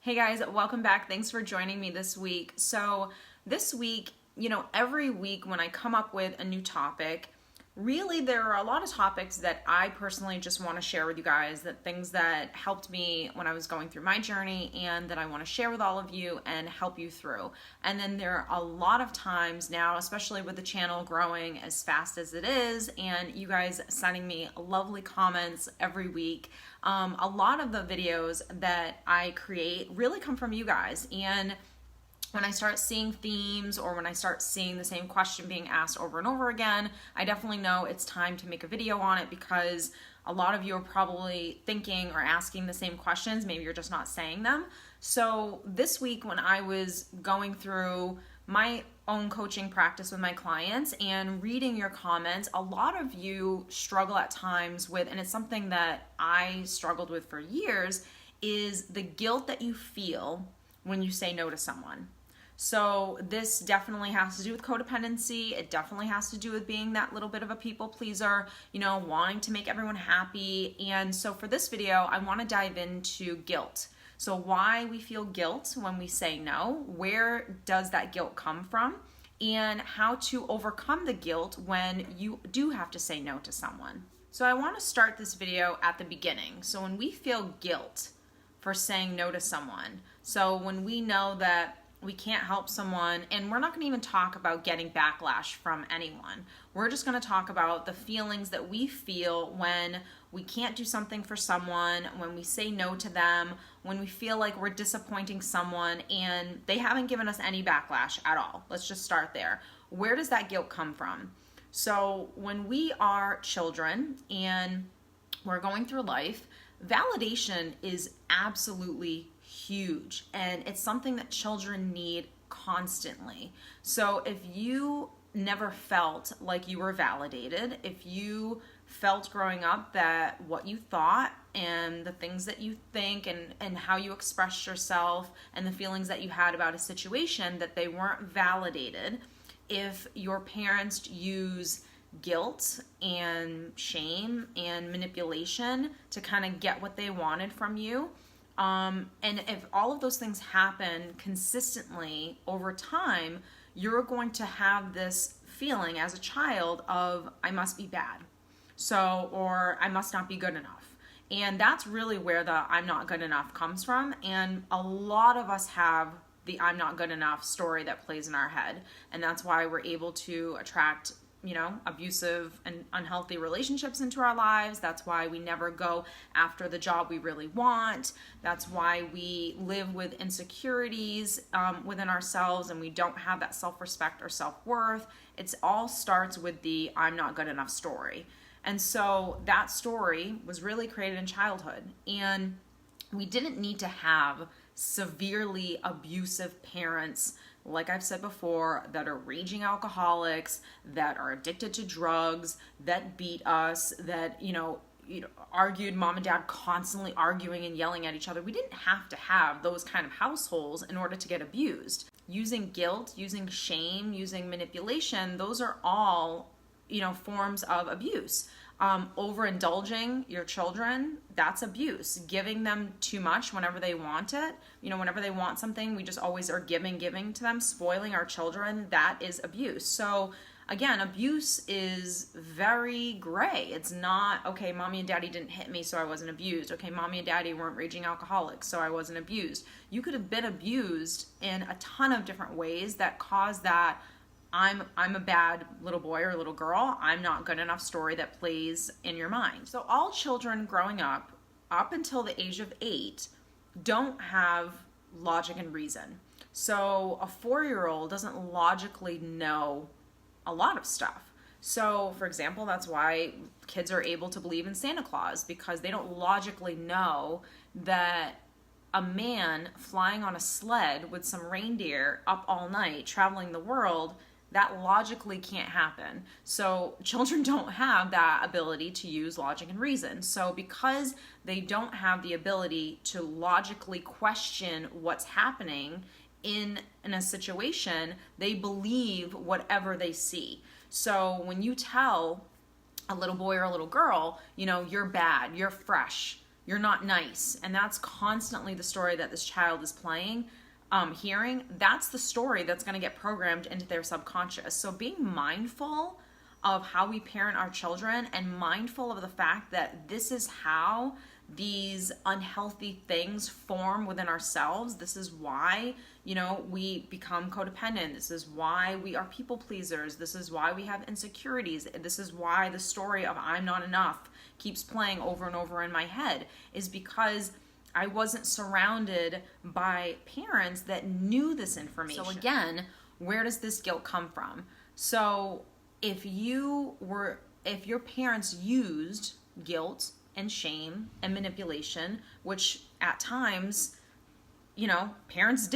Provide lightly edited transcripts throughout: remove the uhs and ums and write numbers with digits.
Hey guys, welcome back. Thanks for joining me this week. So this week, every week when I come up with a new topic, really there are a lot of topics that I personally just want to share with you guys, that things that helped me when I was going through my journey and that I want to share with all of you and help you through. And then there are a lot of times now, especially with the channel growing as fast as it is and you guys sending me lovely comments every week, a lot of the videos that I create really come from you guys. And when I start seeing themes or when I start seeing the same question being asked over and over again, I definitely know it's time to make a video on it, because a lot of you are probably thinking or asking the same questions. Maybe you're just not saying them. So this week when I was going through my own coaching practice with my clients and reading your comments, a lot of you struggle at times with, and it's something that I struggled with for years, is the guilt that you feel when you say no to someone. So this definitely has to do with codependency. It definitely has to do with being that little bit of a people pleaser, wanting to make everyone happy. And so for this video, I want to dive into guilt. So why we feel guilt when we say no, where does that guilt come from, and how to overcome the guilt when you do have to say no to someone. So I want to start this video at the beginning. So when we feel guilt for saying no to someone, so when we know that we can't help someone, and we're not going to even talk about getting backlash from anyone. We're just going to talk about the feelings that we feel when we can't do something for someone, when we say no to them, when we feel like we're disappointing someone and they haven't given us any backlash at all. Let's just start there. Where does that guilt come from? So when we are children and we're going through life, validation is absolutely huge, and it's something that children need constantly. So if you never felt like you were validated, if you felt growing up that what you thought and the things that you think and how you expressed yourself and the feelings that you had about a situation, that they weren't validated, if your parents use guilt and shame and manipulation to kind of get what they wanted from you, and if all of those things happen consistently over time, you're going to have this feeling as a child of, I must be bad, or I must not be good enough. And that's really where the I'm not good enough comes from. And a lot of us have the I'm not good enough story that plays in our head. And that's why we're able to attract abusive and unhealthy relationships into our lives. That's why we never go after the job we really want. That's why we live with insecurities within ourselves, and we don't have that self-respect or self-worth. It all starts with the I'm not good enough story. And so that story was really created in childhood. And we didn't need to have severely abusive parents, like I've said before, that are raging alcoholics, that are addicted to drugs, that beat us, that, argued, mom and dad constantly arguing and yelling at each other. We didn't have to have those kind of households in order to get abused. Using guilt, using shame, using manipulation, those are all, forms of abuse. Overindulging your children, that's abuse. Giving them too much whenever they want it, whenever they want something, we just always are giving to them, spoiling our children, that is abuse. So again, abuse is very gray. It's not, okay, mommy and daddy didn't hit me, so I wasn't abused. Okay, mommy and daddy weren't raging alcoholics, so I wasn't abused. You could have been abused in a ton of different ways that cause that I'm a bad little boy or little girl, I'm not good enough story that plays in your mind. So all children growing up until the age of 8, don't have logic and reason. So a 4-year-old doesn't logically know a lot of stuff. So for example, that's why kids are able to believe in Santa Claus, because they don't logically know that a man flying on a sled with some reindeer up all night traveling the world, that logically can't happen. So children don't have that ability to use logic and reason. So because they don't have the ability to logically question what's happening in a situation, they believe whatever they see. So when you tell a little boy or a little girl, you're bad, you're fresh, you're not nice. And that's constantly the story that this child is hearing. That's the story that's going to get programmed into their subconscious. So being mindful of how we parent our children and mindful of the fact that this is how these unhealthy things form within ourselves. This is why, we become codependent. This is why we are people pleasers. This is why we have insecurities. This is why the story of I'm not enough keeps playing over and over in my head, is because I wasn't surrounded by parents that knew this information. So again, where does this guilt come from? So if your parents used guilt and shame and manipulation, which at times, parents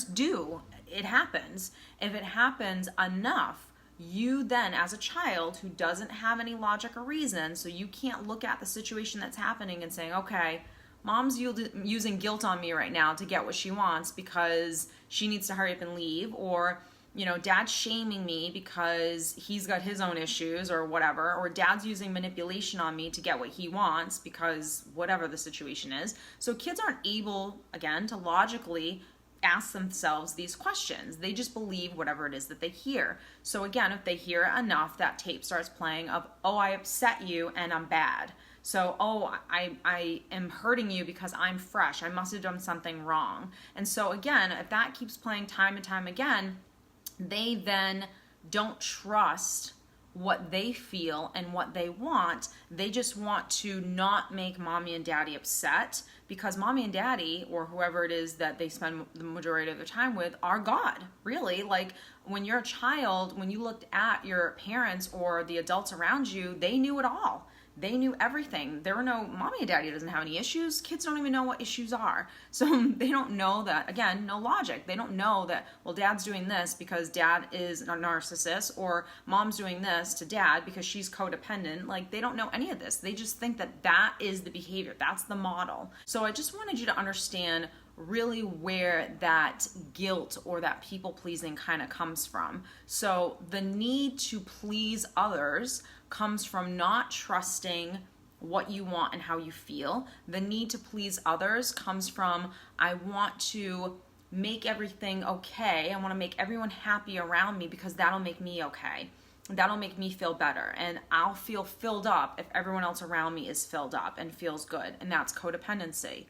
do, it happens. If it happens enough, you then, as a child who doesn't have any logic or reason, so you can't look at the situation that's happening and saying, okay, mom's using guilt on me right now to get what she wants because she needs to hurry up and leave, or dad's shaming me because he's got his own issues or whatever, or dad's using manipulation on me to get what he wants because whatever the situation is. So kids aren't able, again, to logically ask themselves these questions. They just believe whatever it is that they hear. So again, if they hear it enough, that tape starts playing of, oh, I upset you and I'm bad. So, oh, I am hurting you because I'm fresh. I must have done something wrong. And so again, if that keeps playing time and time again, they then don't trust what they feel and what they want. They just want to not make mommy and daddy upset because mommy and daddy, or whoever it is that they spend the majority of their time with, are God, really. Like when you're a child, when you looked at your parents or the adults around you, they knew it all. They knew everything. There were no, mommy and daddy doesn't have any issues. Kids don't even know what issues are. So they don't know that, again, no logic. They don't know that, well, dad's doing this because dad is a narcissist, or mom's doing this to dad because she's codependent. Like, they don't know any of this. They just think that that is the behavior. That's the model. So I just wanted you to understand really where that guilt or that people pleasing kind of comes from. So the need to please others comes from not trusting what you want and how you feel. The need to please others comes from, I want to make everything okay. I want to make everyone happy around me because that'll make me okay. That'll make me feel better. And I'll feel filled up if everyone else around me is filled up and feels good. And that's codependency.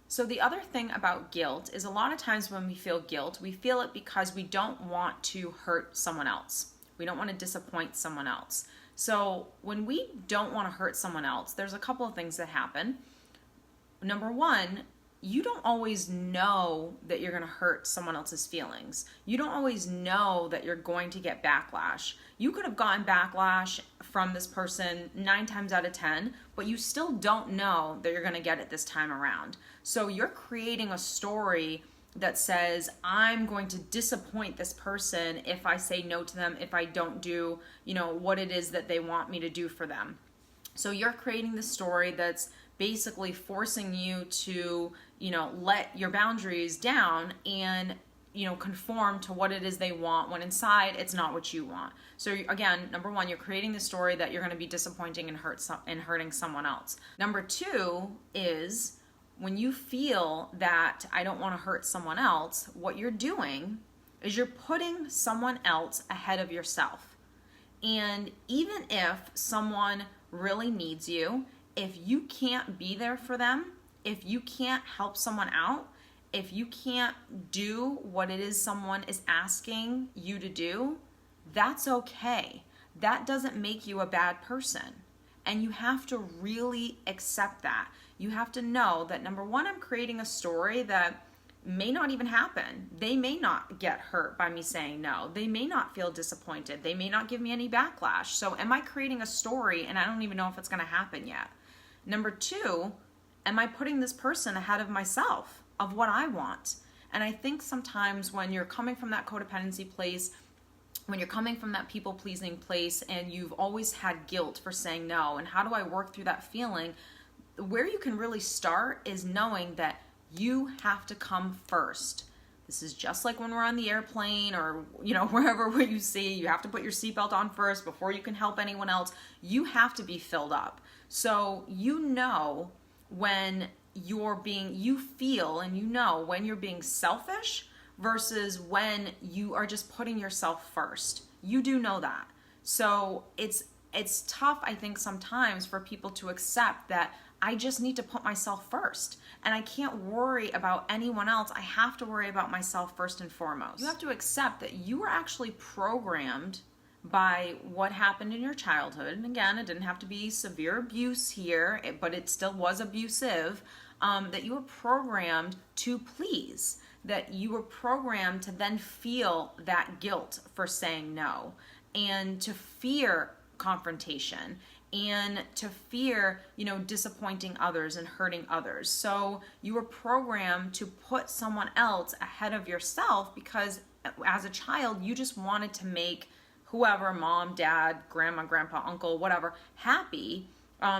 So the other thing about guilt is a lot of times when we feel guilt, we feel it because we don't want to hurt someone else. We don't want to disappoint someone else. So when we don't want to hurt someone else, there's a couple of things that happen. Number one, you don't always know that you're going to hurt someone else's feelings. You don't always know that you're going to get backlash. You could have gotten backlash from this person 9 times out of 10, but you still don't know that you're going to get it this time around. So you're creating a story that says, I'm going to disappoint this person if I say no to them, if I don't do, what it is that they want me to do for them. So you're creating this story that's basically forcing you to, let your boundaries down and, conform to what it is they want, when inside it's not what you want. So again, number one, you're creating the story that you're going to be disappointing and hurting someone else. Number two is, when you feel that I don't want to hurt someone else, what you're doing is you're putting someone else ahead of yourself. And even if someone really needs you, if you can't be there for them, if you can't help someone out, if you can't do what it is someone is asking you to do, that's okay. That doesn't make you a bad person. And you have to really accept that. You have to know that, number one, I'm creating a story that may not even happen. They may not get hurt by me saying no. They may not feel disappointed. They may not give me any backlash. So am I creating a story and I don't even know if it's going to happen yet? Number two, am I putting this person ahead of myself, of what I want? And I think sometimes when you're coming from that codependency place, when you're coming from that people-pleasing place and you've always had guilt for saying no, and how do I work through that feeling, where you can really start is knowing that you have to come first. This is just like when we're on the airplane or, wherever where you see, you have to put your seatbelt on first before you can help anyone else. You have to be filled up. So when you feel and you know when you're being selfish versus when you are just putting yourself first. You do know that. So it's tough, I think, sometimes for people to accept that I just need to put myself first and I can't worry about anyone else. I have to worry about myself first and foremost. You have to accept that you were actually programmed by what happened in your childhood. And again, it didn't have to be severe abuse here, but it still was abusive, that you were programmed to please, that you were programmed to then feel that guilt for saying no and to fear confrontation and to fear, disappointing others and hurting others. So you were programmed to put someone else ahead of yourself because as a child, you just wanted to make whoever, mom, dad, grandma, grandpa, uncle, whatever, happy,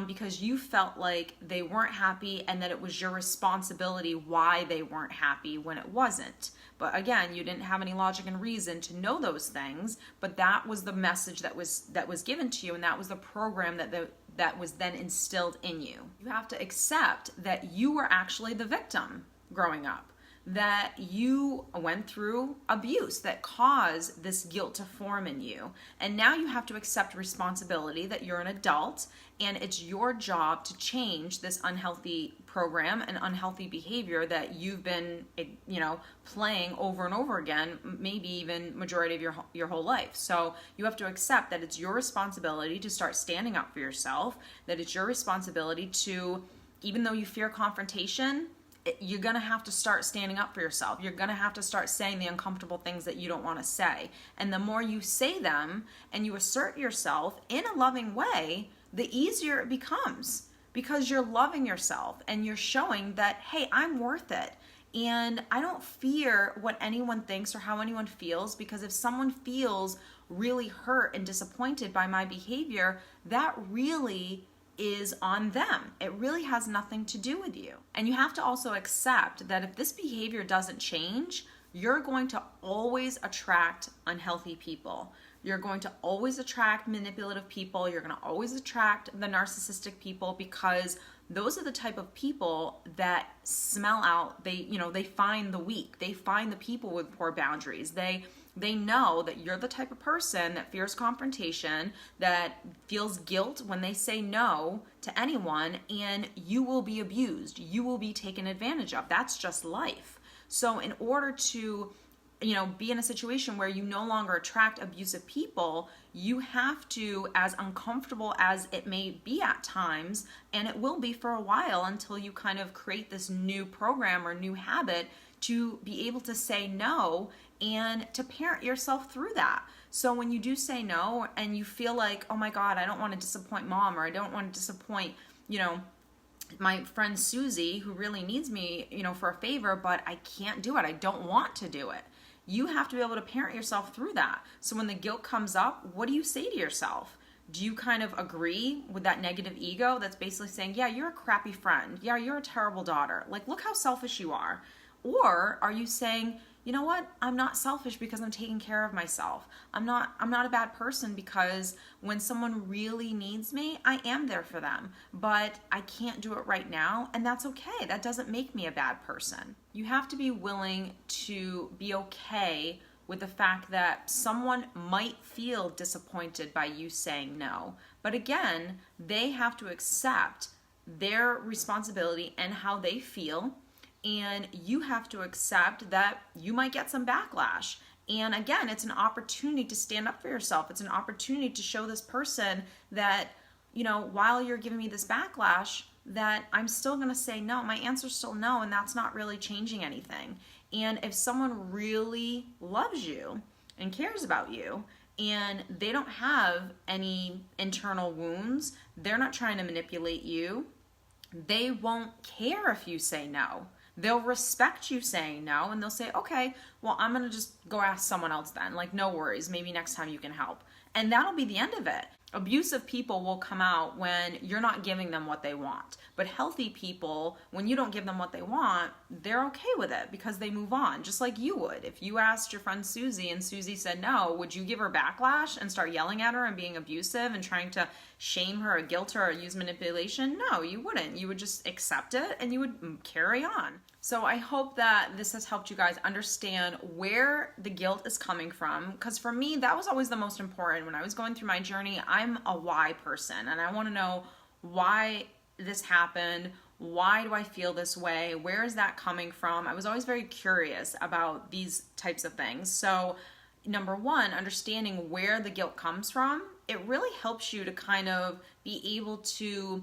because you felt like they weren't happy and that it was your responsibility why they weren't happy when it wasn't. But again, you didn't have any logic and reason to know those things, but that was the message that was given to you, and that was the program that was then instilled in you. You have to accept that you were actually the victim growing up, that you went through abuse that caused this guilt to form in you. And now you have to accept responsibility that you're an adult and it's your job to change this unhealthy program and unhealthy behavior that you've been, playing over and over again, maybe even majority of your whole life. So you have to accept that it's your responsibility to start standing up for yourself, that it's your responsibility to, even though you fear confrontation, you're going to have to start standing up for yourself. You're going to have to start saying the uncomfortable things that you don't want to say. And the more you say them and you assert yourself in a loving way, the easier it becomes because you're loving yourself and you're showing that, hey, I'm worth it. And I don't fear what anyone thinks or how anyone feels, because if someone feels really hurt and disappointed by my behavior, that really is on them. It really has nothing to do with you. And you have to also accept that if this behavior doesn't change, you're going to always attract unhealthy people. You're going to always attract manipulative people. You're going to always attract the narcissistic people, because those are the type of people that smell out. They find the weak. They find the people with poor boundaries. They know that you're the type of person that fears confrontation, that feels guilt when they say no to anyone, and you will be abused. You will be taken advantage of. That's just life. So in order to, be in a situation where you no longer attract abusive people, you have to, as uncomfortable as it may be at times, and it will be for a while until you kind of create this new program or new habit, to be able to say no and to parent yourself through that. So when you do say no and you feel like, oh my God, I don't want to disappoint mom, or I don't want to disappoint, my friend Susie, who really needs me, for a favor, but I can't do it. I don't want to do it. You have to be able to parent yourself through that. So when the guilt comes up, what do you say to yourself? Do you kind of agree with that negative ego that's basically saying, yeah, you're a crappy friend. Yeah, you're a terrible daughter. Like, look how selfish you are. Or are you saying, you know what? I'm not selfish because I'm taking care of myself. I'm not a bad person because when someone really needs me, I am there for them, but I can't do it right now, and that's okay. That doesn't make me a bad person. You have to be willing to be okay with the fact that someone might feel disappointed by you saying no. But again, they have to accept their responsibility and how they feel. And you have to accept that you might get some backlash. And again, it's an opportunity to stand up for yourself. It's an opportunity to show this person that, while you're giving me this backlash, that I'm still going to say no. My answer's still no, and that's not really changing anything. And if someone really loves you and cares about you, and they don't have any internal wounds, they're not trying to manipulate you, they won't care if you say no. They'll respect you saying no, and they'll say, okay, well, I'm going to just go ask someone else then. Like, no worries. Maybe next time you can help. And that'll be the end of it. Abusive people will come out when you're not giving them what they want. But healthy people, when you don't give them what they want, they're okay with it because they move on, just like you would. If you asked your friend Susie and Susie said no, would you give her backlash and start yelling at her and being abusive and trying to shame her or guilt her or use manipulation? No, you wouldn't. You would just accept it and you would carry on. So I hope that this has helped you guys understand where the guilt is coming from, because for me, that was always the most important. When I was going through my journey, I'm a why person, and I want to know why this happened. Why do I feel this way? Where is that coming from? I was always very curious about these types of things. So number one, understanding where the guilt comes from, it really helps you to kind of be able to,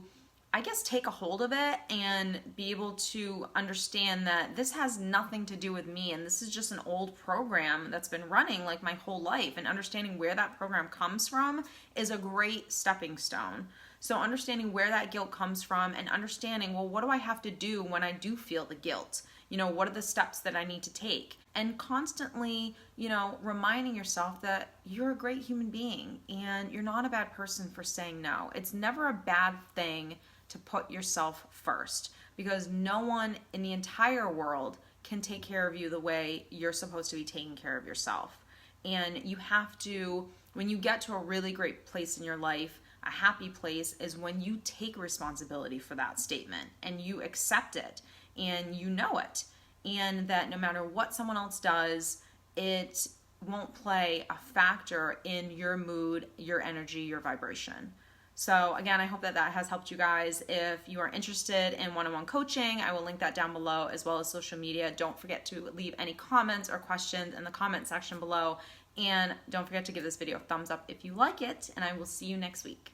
I guess, take a hold of it and be able to understand that this has nothing to do with me, and this is just an old program that's been running like my whole life, and understanding where that program comes from is a great stepping stone. So understanding where that guilt comes from and understanding, well, what do I have to do when I do feel the guilt? What are the steps that I need to take? And constantly, reminding yourself that you're a great human being and you're not a bad person for saying no. It's never a bad thing to put yourself first, because no one in the entire world can take care of you the way you're supposed to be taking care of yourself. And you have to, when you get to a really great place in your life, a happy place is when you take responsibility for that statement and you accept it and you know it, and that no matter what someone else does, it won't play a factor in your mood, your energy, your vibration. So again, I hope that has helped you guys. If you are interested in one-on-one coaching, I will link that down below, as well as social media. Don't forget to leave any comments or questions in the comment section below. And don't forget to give this video a thumbs up if you like it, and I will see you next week.